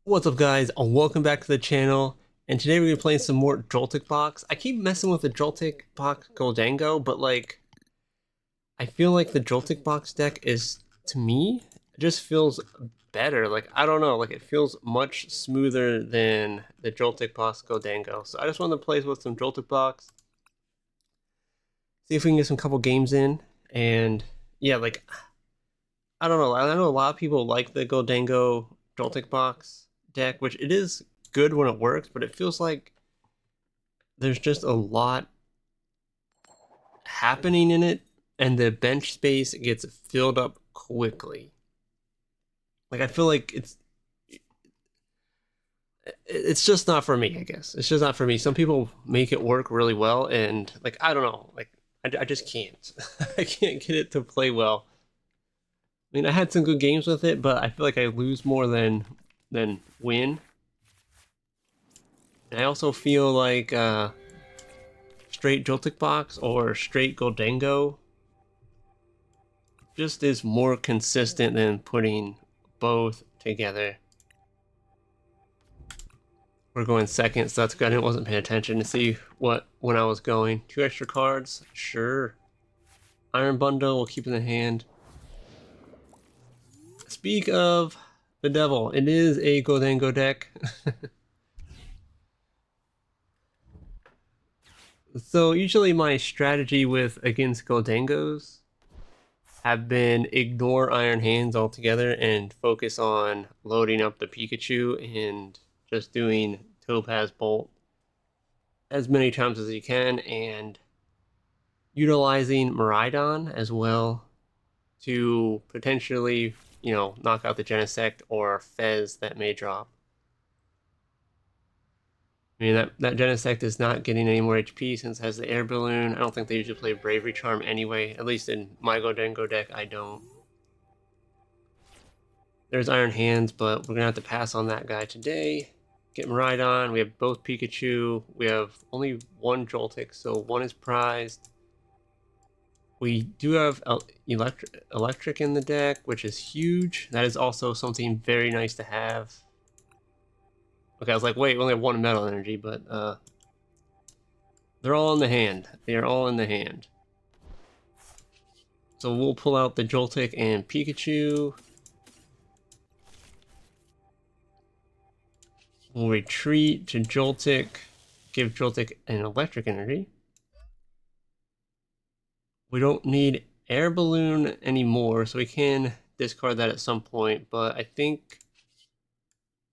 What's up, guys, and welcome back to the channel. And today we're gonna be playing some more Joltik Box. I keep messing with the Joltik Box Gholdengo, but I feel like the Joltik Box deck is, to me, it just feels better. I don't know, it feels much smoother than the Joltik Box Gholdengo. So I just wanted to play with some Joltik Box, see if we can get some couple games in. And yeah, I don't know. I know a lot of people like the Gholdengo Joltik Box deck, which it is good when it works, but it feels like there's just a lot happening in it, and the bench space gets filled up quickly. I feel like it's just not for me. I guess it's just not for me. Some people make it work really well, and I don't know. I just can't. I can't get it to play well. I mean, I had some good games with it, but I feel like I lose more than win. And I also feel like straight Joltik Box or straight Gholdengo just is more consistent than putting both together. We're going second, so that's good. I wasn't paying attention to see when I was going. 2 extra cards, sure. Iron Bundle, we'll keep in the hand. Speak of the devil, it is a Gholdengo deck. So usually my strategy with against Gholdengos have been ignore Iron Hands altogether and focus on loading up the Pikachu and just doing Topaz Bolt as many times as you can, and utilizing Miraidon as well to potentially, knock out the Genesect or Fez that may drop. I mean, that Genesect is not getting any more HP since it has the Air Balloon. I don't think they usually play Bravery Charm anyway. At least in my Gholdengo deck, I don't. There's Iron Hands, but we're going to have to pass on that guy today. Get Miraidon. We have both Pikachu. We have only one Joltik, so one is prized. We do have electric in the deck, which is huge. That is also something very nice to have. Okay, I was like, wait, we only have one metal energy, but they're all in the hand. They are all in the hand. So we'll pull out the Joltik and Pikachu. We'll retreat to Joltik, give Joltik an electric energy. We don't need Air Balloon anymore, so we can discard that at some point, but I think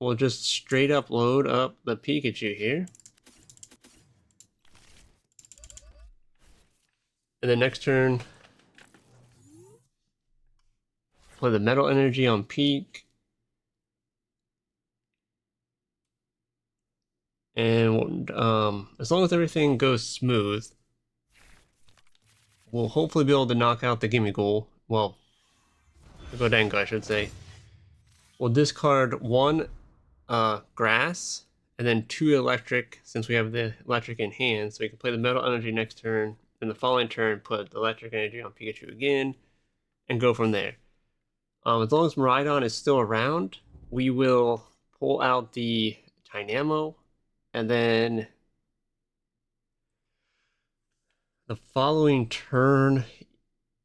we'll just straight up load up the Pikachu here. And then next turn, play the Metal Energy on Peak. And as long as everything goes smooth, we'll hopefully be able to knock out the Gimmighoul. Well, the Gholdengo, I should say. We'll discard one grass and then 2 electric, since we have the electric in hand, so we can play the Metal Energy next turn. Then the following turn, put the electric energy on Pikachu again, and go from there. As long as Miraidon is still around, we will pull out the Dynamo, and then the following turn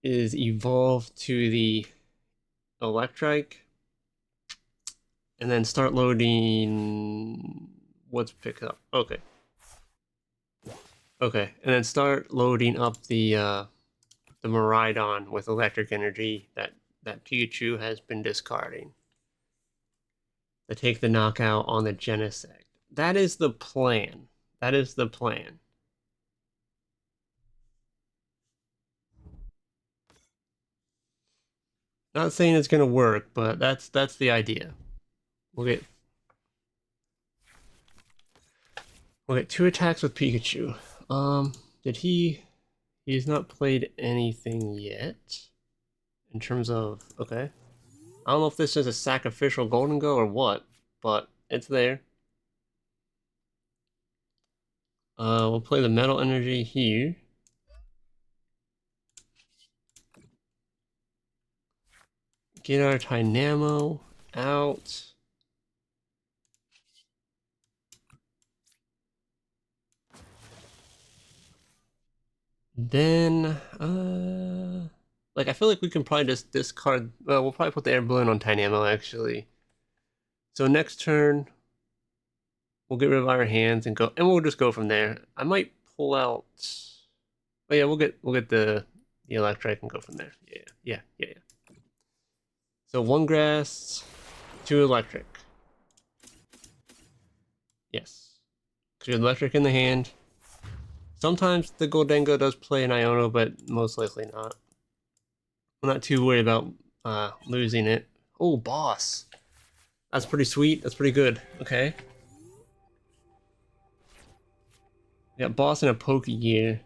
is evolve to the Electrike, and then start loading. What's pick up? Okay. Okay, and then start loading up the Miraidon with electric energy that Pikachu has been discarding to take the knockout on the Genesect. That is the plan. That is the plan. Not saying it's gonna work, but that's the idea. We'll get we'll get 2 attacks with Pikachu. Did he's not played anything yet in terms of okay. I don't know if this is a sacrificial Gholdengo or what, but it's there. We'll play the Metal Energy here. Get our Dynamo out. Then, like I feel like we can probably just discard. We'll probably put the air balloon on tiny ammo actually. So next turn, we'll get rid of our hands and go, and we'll just go from there. I might pull out. Oh yeah, we'll get the electric and go from there. Yeah. So one grass, two electric. Yes, because you have electric in the hand. Sometimes the Gholdengo does play an Iono, but most likely not. I'm not too worried about losing it. Oh, boss. That's pretty sweet. That's pretty good. Okay. We got boss and a Poke Gear.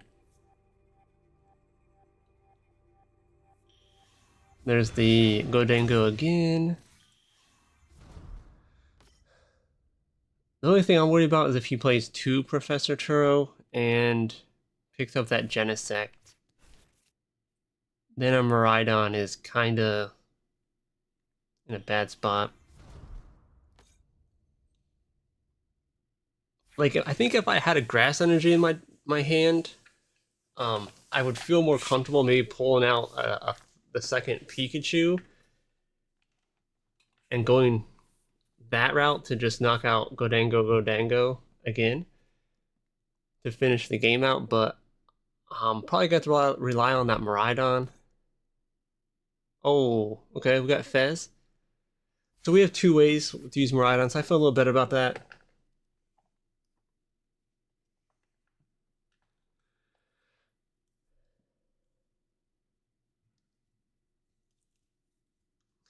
There's the Gholdengo again. The only thing I'm worried about is if he plays two Professor Turo and picks up that Genesect. Then a Miraidon is kind of in a bad spot. Like, I think if I had a Grass Energy in my hand, I would feel more comfortable maybe pulling out the second Pikachu and going that route to just knock out Gholdengo again to finish the game out, but probably got to rely on that Miraidon. Oh, okay, we got Fez. So we have two ways to use Miraidon, so I feel a little better about that.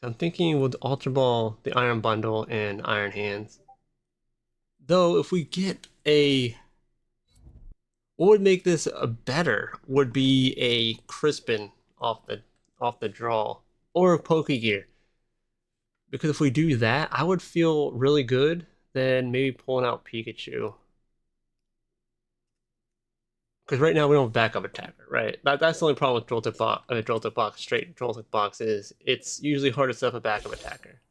I'm thinking with Ultra Ball, the Iron Bundle, and Iron Hands. Though, if we get a... What would make this better would be a Crispin off the draw, or a Pokegear. Because if we do that, I would feel really good than maybe pulling out Pikachu. Because right now we don't have backup attacker, right? That's the only problem with Joltik Box, straight Joltik Box is it's usually hard to set up a backup attacker.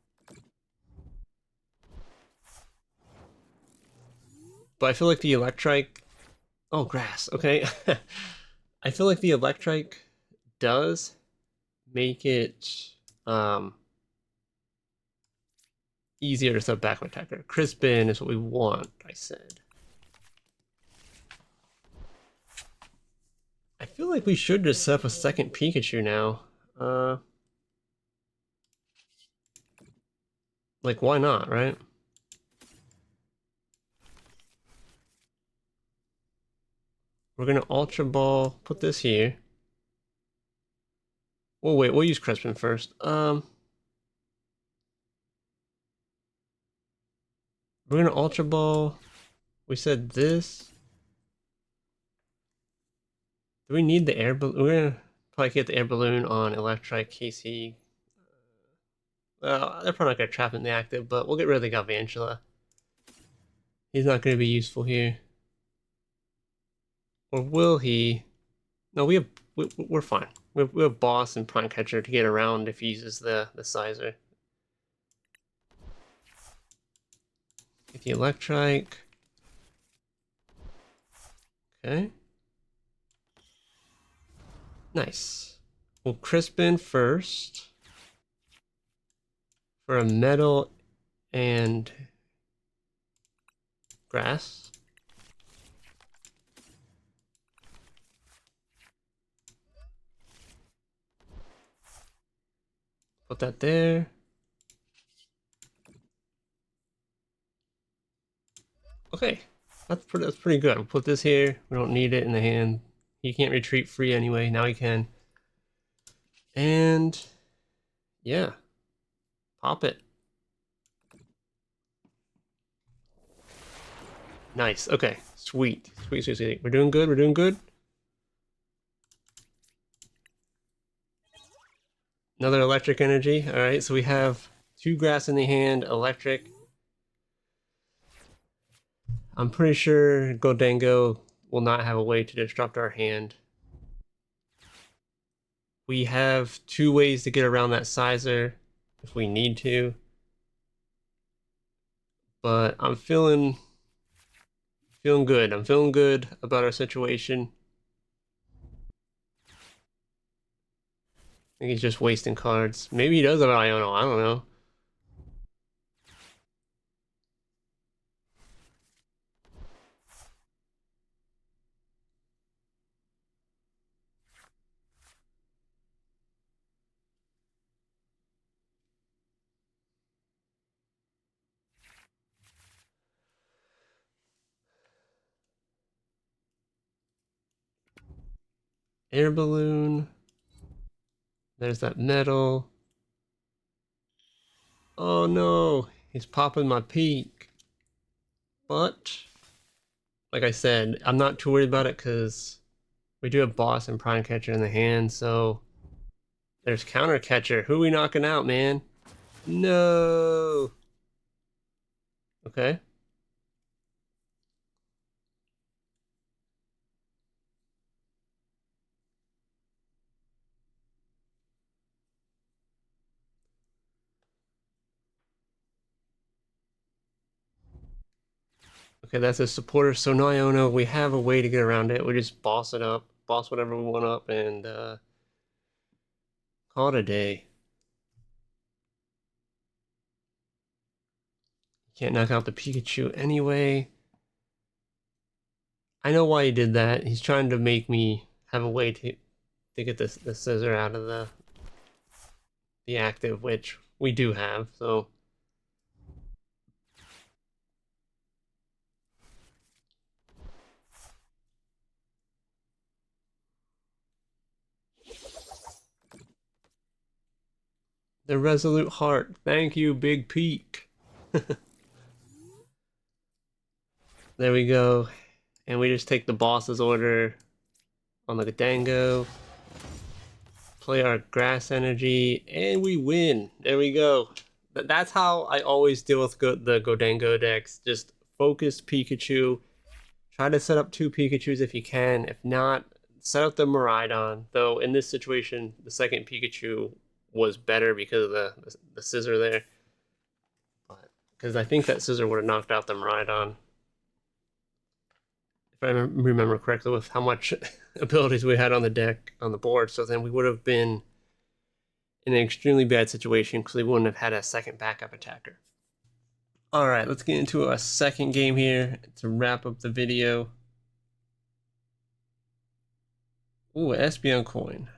But I feel like the Electrike... Oh, grass, okay. I feel like the Electrike does make it easier to set up backup attacker. Crispin is what we want, I said. I feel like we should just set up a second Pikachu now. Like, why not, right? We're gonna Ultra Ball, put this here. Well, wait, we'll use Crispin first. We're gonna Ultra Ball. We said this. Do we need the air balloon? We're gonna probably get the air balloon on Electrike KC. Well, they're probably not gonna trap in the active, but we'll get rid of the Galvantula. He's not gonna be useful here. Or will he? No, we're fine. We have Boss and Prime Catcher to get around if he uses the Sizer. Get the Electrike. Okay. Nice. We'll Crispin first for a Metal and Grass. Put that there. Okay, that's pretty good. We'll put this here. We don't need it in the hand. He can't retreat free anyway. Now he can. And yeah, pop it. Nice. Okay, sweet. We're doing good. We're doing good. Another electric energy. All right, so we have two grass in the hand, electric. I'm pretty sure Gholdengo will not have a way to disrupt our hand. We have two ways to get around that Sizer if we need to. But I'm feeling good. I'm feeling good about our situation. think he's just wasting cards. Maybe he does have Iono, I don't know. Air balloon. There's that metal. Oh no, he's popping my peak. But, like I said, I'm not too worried about it because we do have boss and prime catcher in the hand, so there's counter catcher. Who are we knocking out, man? No. Okay. Okay, that's a supporter. So now I don't know. We have a way to get around it. We just boss it up, boss whatever we want up, and call it a day. Can't knock out the Pikachu anyway. I know why he did that. He's trying to make me have a way to get the scissor out of the active, which we do have. So the Resolute Heart. Thank you, Big Peak. There we go. And we just take the boss's order on the Gholdengo. Play our grass energy, and we win. There we go. That's how I always deal with the Gholdengo decks. Just focus Pikachu. Try to set up 2 Pikachus if you can. If not, set up the Miraidon. Though in this situation, the second Pikachu was better because of the scissor there. But because I think that scissor would have knocked out the Miraidon. If I remember correctly, with how much abilities we had on the deck, on the board. So then we would have been in an extremely bad situation because we wouldn't have had a second backup attacker. All right, let's get into a second game here to wrap up the video. Ooh, Espeon coin.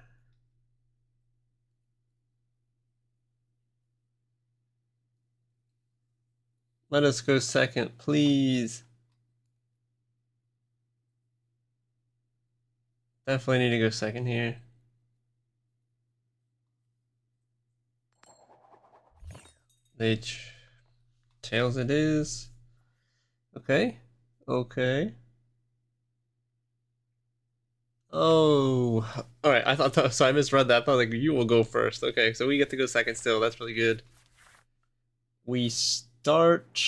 Let us go second, please. Definitely need to go second here. Tails it is. Okay. Okay. Oh. Alright, I thought that, so I misread that. I thought like you will go first. Okay, so we get to go second still. That's really good. We start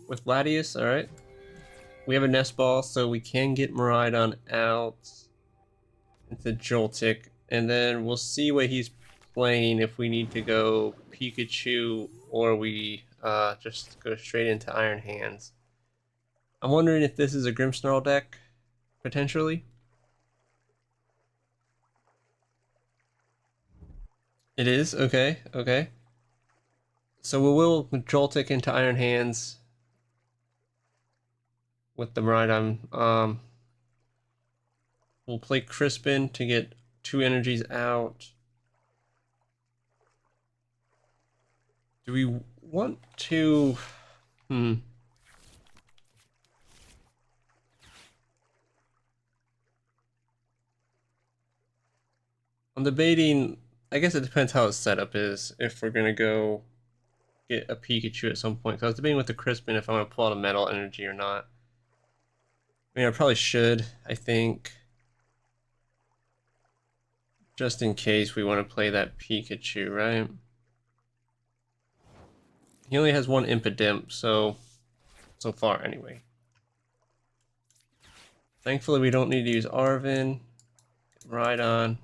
with Latias, alright. We have a nest ball, so we can get Miraidon out into Joltik, and then we'll see what he's playing if we need to go Pikachu or we just go straight into Iron Hands. I'm wondering if this is a Grimmsnarl deck, potentially. It is? Okay, okay. So we will Joltik into Iron Hands with the Miraidon. We'll play Crispin to get 2 energies out. Do we want to... I'm debating... I guess it depends how his setup is, if we're going to go get a Pikachu at some point. So I was debating with the Crispin if I want to pull out a Metal Energy or not. I mean, I probably should, I think. Just in case we want to play that Pikachu, right? He only has 1 Impidimp, so far anyway. Thankfully, we don't need to use Arven. Rhydon.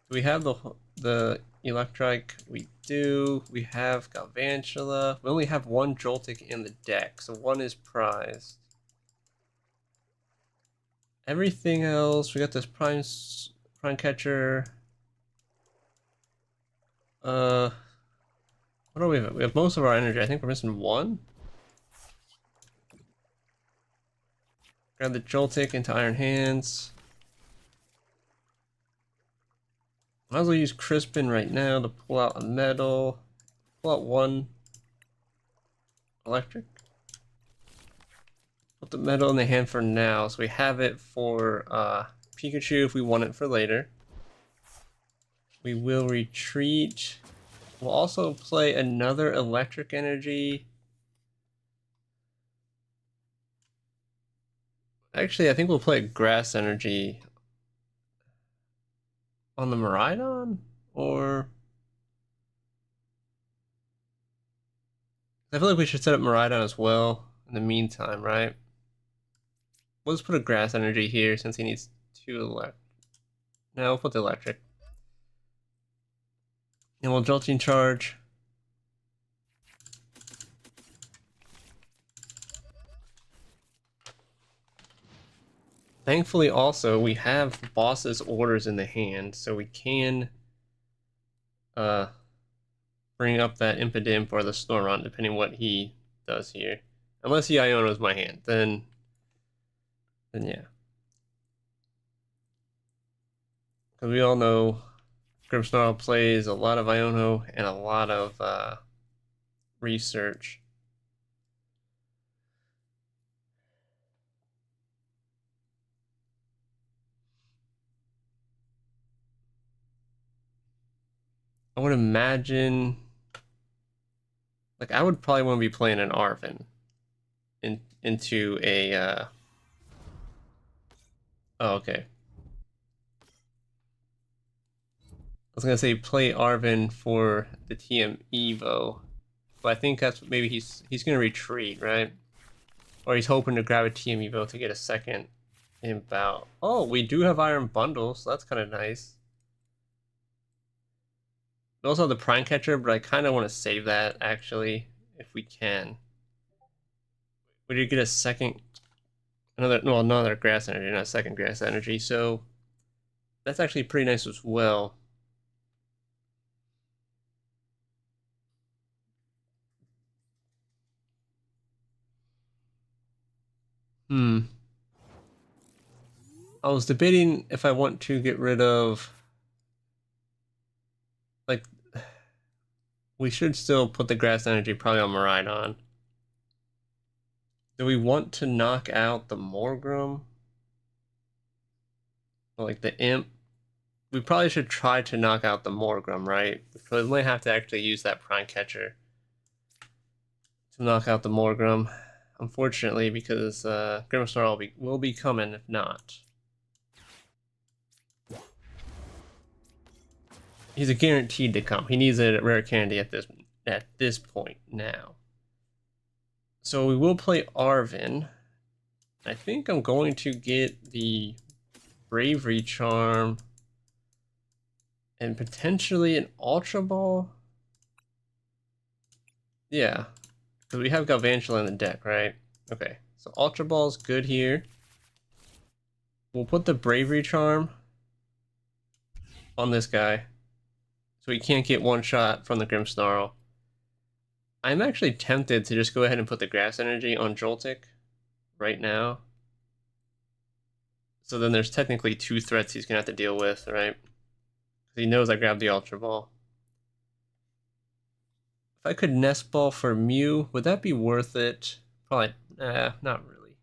Do we have the Electrike? We do. We have Galvantula. We only have 1 Joltik in the deck, so 1 is prized. Everything else, we got this prime catcher. What do we have? We have most of our energy. I think we're missing one. Grab the Joltik into Iron Hands. Might as well use Crispin right now to pull out a metal. Pull out one electric. Put the metal in the hand for now, so we have it for Pikachu if we want it for later. We will retreat. We'll also play another electric energy. Actually, I think we'll play grass energy on the Miraidon, or I feel like we should set up Miraidon as well in the meantime, right? We'll just put a grass energy here since he needs two electric. No, we'll put the electric. And we'll Jolting Charge. Thankfully, also, we have boss's orders in the hand, so we can bring up that Impidimp or the Snorunt, depending what he does here. Unless he Ionos my hand, then yeah. Because we all know Grimmsnarl plays a lot of Iono and a lot of research. I would imagine, like, I would probably want to be playing an Arven into a. Oh, okay. I was gonna say play Arven for the TM Evo, but I think that's maybe he's gonna retreat, right? Or he's hoping to grab a TM Evo to get a second imp out. Oh, we do have Iron Bundles, so that's kind of nice. We also have the Prime Catcher, but I kind of want to save that actually, if we can. We did get a second, another grass energy, not second grass energy, so that's actually pretty nice as well. I was debating if I want to get rid of, like, we should still put the grass energy probably on Miraidon. Do we want to knock out the Morgrim? Or like the Imp? We probably should try to knock out the Morgrim, right? We might have to actually use that Prime Catcher to knock out the Morgrim. Unfortunately, because Grimmsnarl will be coming if not. He's a guaranteed to come. He needs a rare candy at this point now. So we will play Arven. I think I'm going to get the Bravery Charm and potentially an Ultra Ball. Yeah, because we have Galvantula in the deck, right? Okay, so Ultra Ball's good here. We'll put the Bravery Charm on this guy, so he can't get one shot from the Grimmsnarl. I'm actually tempted to just go ahead and put the Grass Energy on Joltik right now. So then there's technically two threats he's gonna have to deal with, right? Because he knows I grabbed the Ultra Ball. If I could Nest Ball for Mew, would that be worth it? Probably, not really.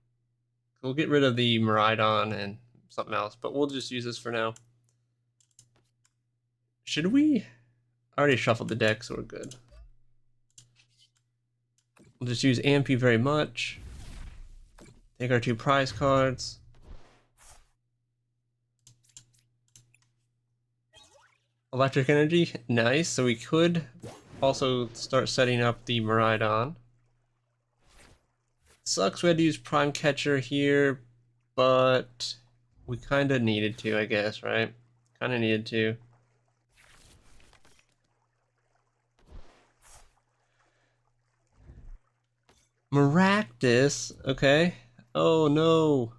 We'll get rid of the Miraidon and something else, but we'll just use this for now. Should we? I already shuffled the deck, so we're good. We'll just use AMP very much. Take our two prize cards. Electric Energy, nice. So we could also start setting up the Miraidon. Sucks we had to use Prime Catcher here, but we kind of needed to, I guess, right? Kind of needed to. Maractus, okay. Oh no.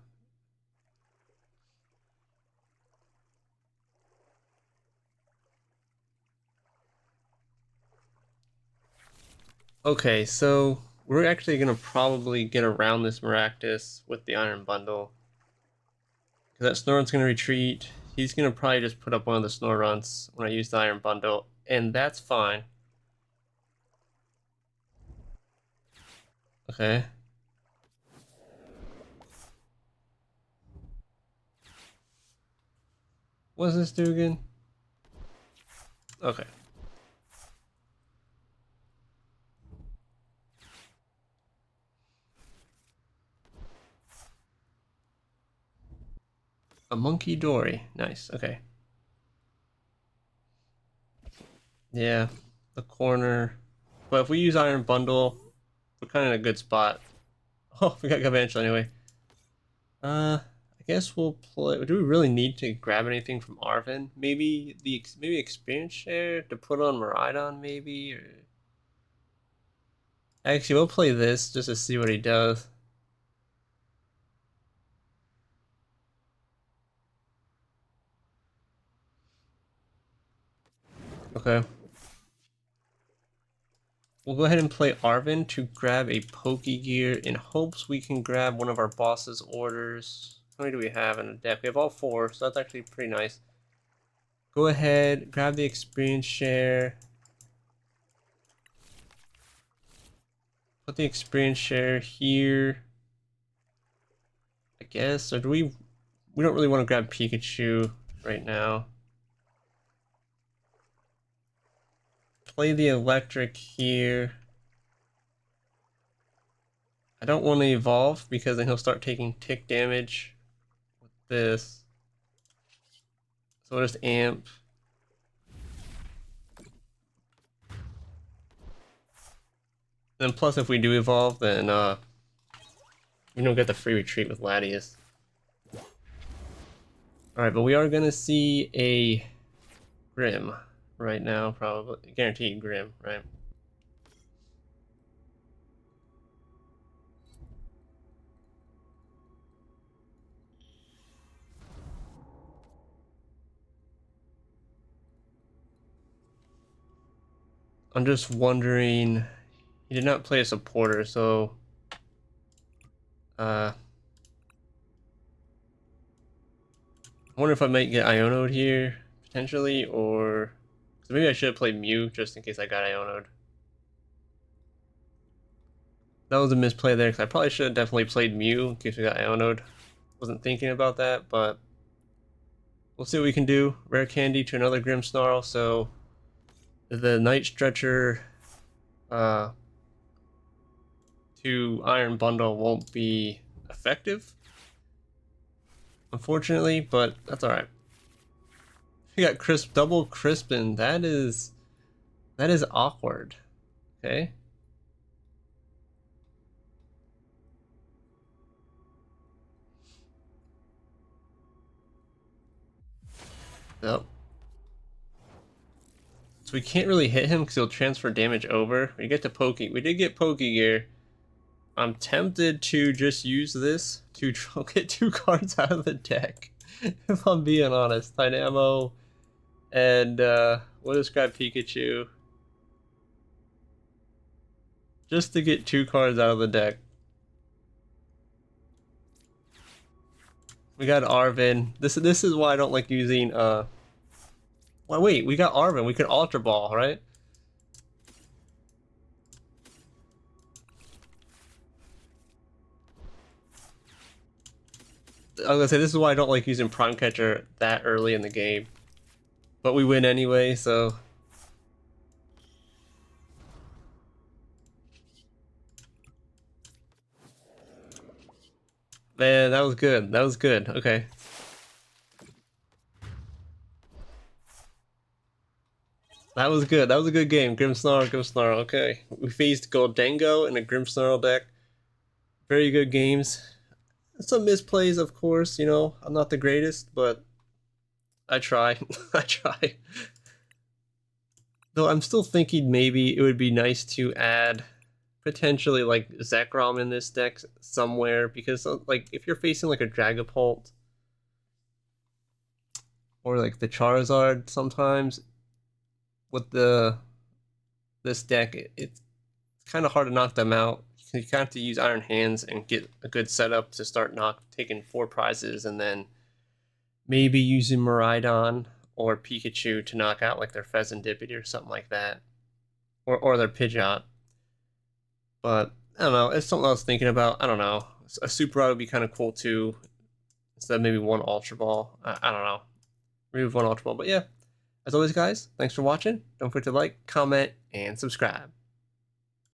Okay, so we're actually gonna probably get around this Maractus with the Iron Bundle. Because that Snorunt's gonna retreat. He's gonna probably just put up one of the Snorunts when I use the Iron Bundle, and that's fine. Okay. What does this do again? Okay. A Monkey Dory. Nice. Okay. Yeah. The corner. But if we use Iron Bundle, we're kind of in a good spot. Oh, we got Gavancho anyway. I guess we'll play. Do we really need to grab anything from Arvin? Maybe maybe experience share to put on Miraidon, maybe. Or... Actually, we'll play this just to see what he does. Okay. We'll go ahead and play Arvin to grab a Pokegear in hopes we can grab one of our boss's orders. How many do we have in the deck? We have all 4, so that's actually pretty nice. Go ahead, grab the experience share. Put the experience share here. I guess, or do we don't really want to grab Pikachu right now. Play the electric here. I don't want to evolve because then he'll start taking tick damage with this. So we'll just amp. Then plus if we do evolve, then we don't get the free retreat with Latias. Alright, but we are gonna see a Grim right now, probably. Guaranteed Grim, right? I'm just wondering, he did not play a supporter, so I wonder if I might get Iono'd here, potentially, or so maybe I should have played Mew just in case I got Iono'd. That was a misplay there, because I probably should have definitely played Mew in case we got Iono'd. Wasn't thinking about that, but we'll see what we can do. Rare Candy to another Grimmsnarl, so the Night Stretcher to Iron Bundle won't be effective, unfortunately, but that's alright. We got double Crispin. That is awkward. Okay. Nope. So we can't really hit him because he'll transfer damage over. We did get Pokegear. I'm tempted to just use this to get 2 cards out of the deck. If I'm being honest. Dynamo and we'll describe Pikachu. Just to get 2 cards out of the deck. We got Arvin. This is why I don't like using well wait, we got Arvin. We could Ultra Ball, right? I was gonna say this is why I don't like using Prime Catcher that early in the game. But we win anyway, so man, that was good. That was good. Okay. That was good. That was a good game. Grimmsnarl. Okay. We faced Gholdengo in a Grimmsnarl deck. Very good games. Some misplays, of course, you know. I'm not the greatest, but I try. I try. Though I'm still thinking maybe it would be nice to add potentially like Zekrom in this deck somewhere, because like if you're facing like a Dragapult or like the Charizard sometimes with this deck it's kind of hard to knock them out. You kind of have to use Iron Hands and get a good setup to start taking 4 prizes, and then maybe using Miraidon or Pikachu to knock out like their Pheasantipede or something like that, or their Pidgeot. But I don't know. It's something I was thinking about. I don't know. A Super Rod would be kind of cool too, instead of maybe one Ultra Ball. I don't know. Remove one Ultra Ball. But yeah, as always, guys, thanks for watching. Don't forget to like, comment, and subscribe.